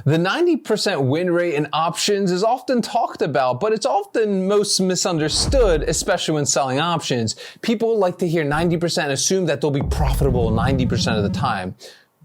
The 90% win rate in options is often talked about, but it's often most misunderstood, especially when selling options. People like to hear 90% and assume that they'll be profitable 90% of the time.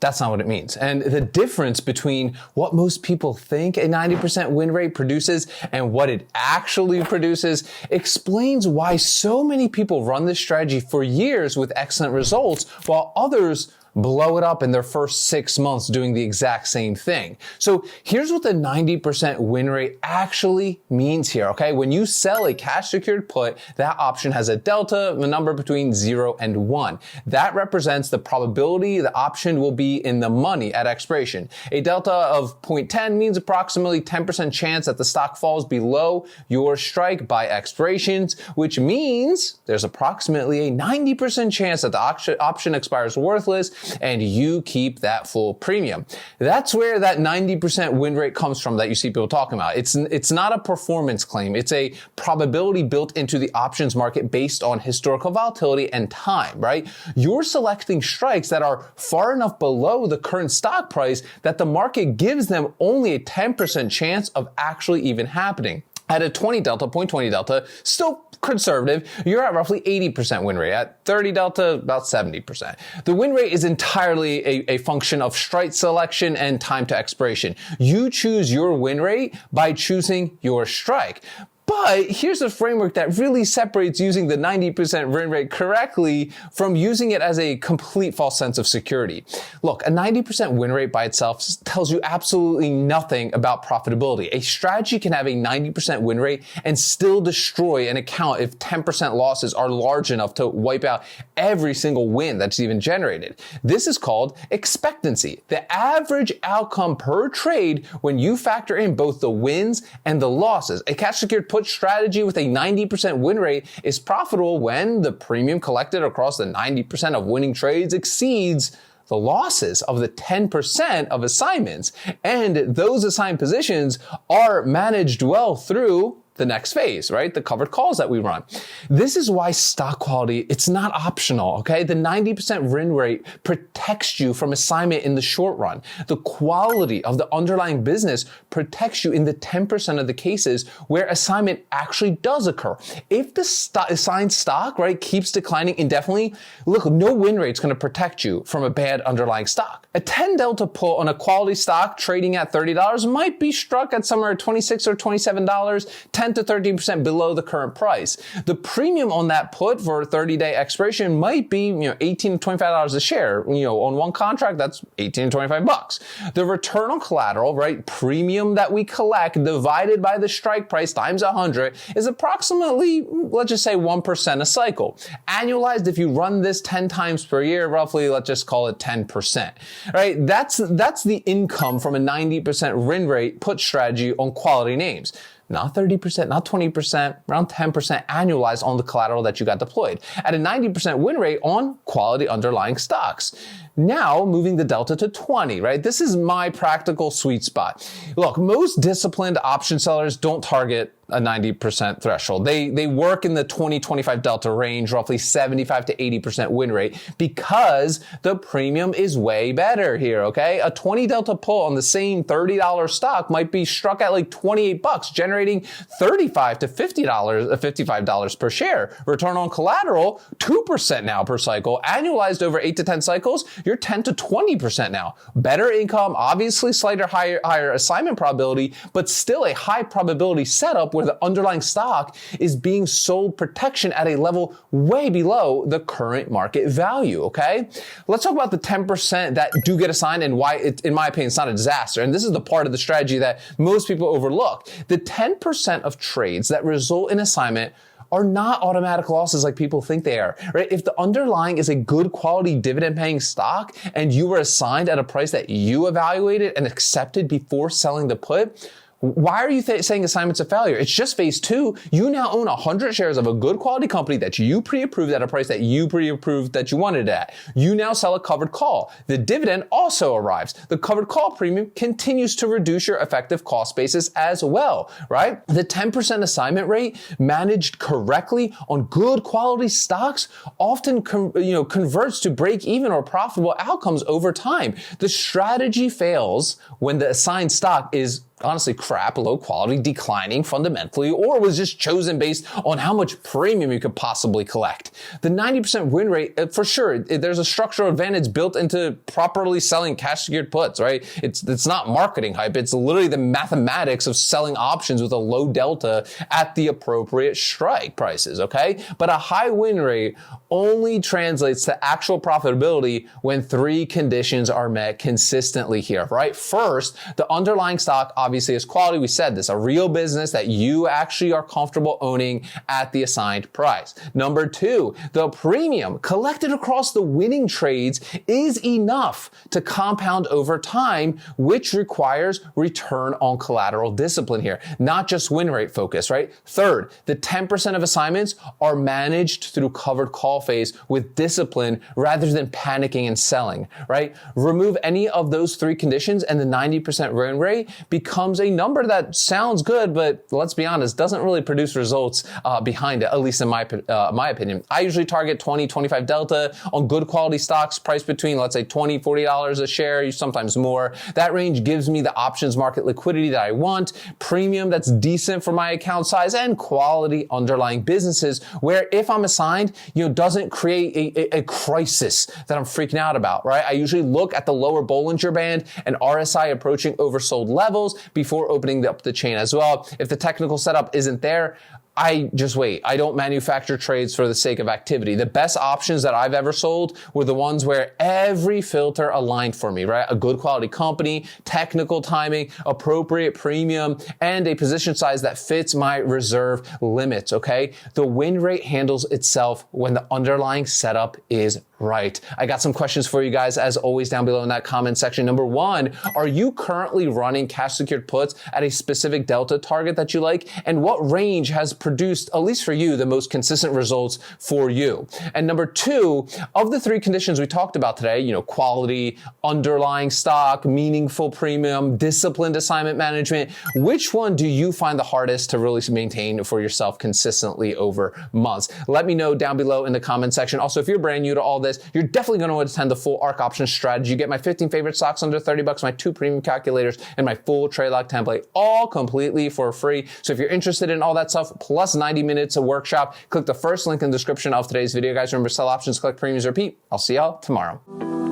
That's not what it means. And the difference between what most people think a 90% win rate produces and what it actually produces explains why so many people run this strategy for years with excellent results, while others blow it up in their first 6 months doing the exact same thing. So here's what the 90% win rate actually means here, okay? When you sell a cash secured put, that option has a delta, a number between 0 and 1. That represents the probability the option will be in the money at expiration. A delta of 0.10 means approximately 10% chance that the stock falls below your strike by expirations, which means there's approximately a 90% chance that the option expires worthless and you keep that full premium. That's where that 90% win rate comes from that you see people talking about. It's not a performance claim. It's a probability built into the options market based on historical volatility and time, right? You're selecting strikes that are far enough below the current stock price that the market gives them only a 10% chance of actually even happening. At a 20 delta, 0.20 delta, still conservative, you're at roughly 80% win rate. At 30 delta, about 70%. The win rate is entirely a function of strike selection and time to expiration. You choose your win rate by choosing your strike. But here's a framework that really separates using the 90% win rate correctly from using it as a complete false sense of security. Look, a 90% win rate by itself tells you absolutely nothing about profitability. A strategy can have a 90% win rate and still destroy an account if 10% losses are large enough to wipe out every single win that's even generated. This is called expectancy, the average outcome per trade when you factor in both the wins and the losses. A cash secured put strategy with a 90% win rate is profitable when the premium collected across the 90% of winning trades exceeds the losses of the 10% of assignments, and those assigned positions are managed well through the next phase, right? The covered calls that we run. This is why stock quality, it's not optional, okay? The 90% win rate protects you from assignment in the short run. The quality of the underlying business protects you in the 10% of the cases where assignment actually does occur. If the assigned stock, right, keeps declining indefinitely, look, no win rate is going to protect you from a bad underlying stock. A 10 delta put on a quality stock trading at $30 might be struck at somewhere at $26 or $27, 10 to 13% below the current price. The premium on that put for a 30-day expiration might be, $18 to $25 a share. On one contract, that's $18 to $25. The return on collateral, right, premium that we collect divided by the strike price times 100 is approximately, let's just say 1% a cycle. Annualized, if you run this 10 times per year, roughly, let's just call it 10%, right? That's the income from a 90% win rate put strategy on quality names. Not 30%, not 20%, around 10% annualized on the collateral that you got deployed at a 90% win rate on quality underlying stocks. Now, moving the delta to 20, right? This is my practical sweet spot. Look, most disciplined option sellers don't target a 90% threshold. They work in the 20-25 delta range, roughly 75 to 80% win rate, because the premium is way better here, okay? A 20 delta pull on the same $30 stock might be struck at like $28, generating $35 to $55 per share. Return on collateral, 2% now per cycle. Annualized over 8 to 10 cycles, you're 10 to 20% now. Better income, obviously slightly higher assignment probability, but still a high probability setup where the underlying stock is being sold protection at a level way below the current market value, okay? Let's talk about the 10% that do get assigned and why it, in my opinion, it's not a disaster. And this is the part of the strategy that most people overlook. The 10% of trades that result in assignment are not automatic losses like people think they are, right? If the underlying is a good quality dividend paying stock and you were assigned at a price that you evaluated and accepted before selling the put, Why are you saying assignment's a failure? It's just phase 2. You now own 100 shares of a good quality company that you pre-approved at a price that you pre-approved that you wanted it at. You now sell a covered call. The dividend also arrives. The covered call premium continues to reduce your effective cost basis as well, right? The 10% assignment rate managed correctly on good quality stocks often converts to break even or profitable outcomes over time. The strategy fails when the assigned stock is honestly crap, low quality, declining fundamentally, or was just chosen based on how much premium you could possibly collect. The 90% win rate, for sure, there's a structural advantage built into properly selling cash secured puts, right? It's not marketing hype. It's literally the mathematics of selling options with a low delta at the appropriate strike prices, okay? But a high win rate only translates to actual profitability when 3 conditions are met consistently here, right? First, the underlying stock obviously is quality. We said this, a real business that you actually are comfortable owning at the assigned price. Number 2, the premium collected across the winning trades is enough to compound over time, which requires return on collateral discipline here, not just win rate focus, right? Third, the 10% of assignments are managed through covered call phase with discipline rather than panicking and selling, right? Remove any of those 3 conditions and the 90% win rate becomes a number that sounds good, but let's be honest, doesn't really produce results behind it, at least in my opinion. I usually target 20, 25 delta on good quality stocks priced between, let's say, $20, $40 a share, sometimes more. That range gives me the options market liquidity that I want, premium that's decent for my account size, and quality underlying businesses where if I'm assigned, doesn't create a crisis that I'm freaking out about, right? I usually look at the lower Bollinger Band and RSI approaching oversold levels before opening up the chain as well. If the technical setup isn't there, I just wait. I don't manufacture trades for the sake of activity. The best options that I've ever sold were the ones where every filter aligned for me, right? A good quality company, technical timing, appropriate premium, and a position size that fits my reserve limits, okay? The win rate handles itself when the underlying setup is right. I got some questions for you guys, as always, down below in that comment section. Number 1, are you currently running cash secured puts at a specific delta target that you like? And what range has produced, at least for you, the most consistent results for you? And number 2, of the 3 conditions we talked about today, quality, underlying stock, meaningful premium, disciplined assignment management, which one do you find the hardest to really maintain for yourself consistently over months? Let me know down below in the comment section. Also, if you're brand new to all this, you're definitely going to want to attend the full ARC options strategy. You get my 15 favorite stocks under $30, my 2 premium calculators, and my full trade lock template, all completely for free. So if you're interested in all that stuff, plus 90 minutes of workshop, click the first link in the description of today's video. Guys, remember, sell options, collect premiums, repeat. I'll see y'all tomorrow.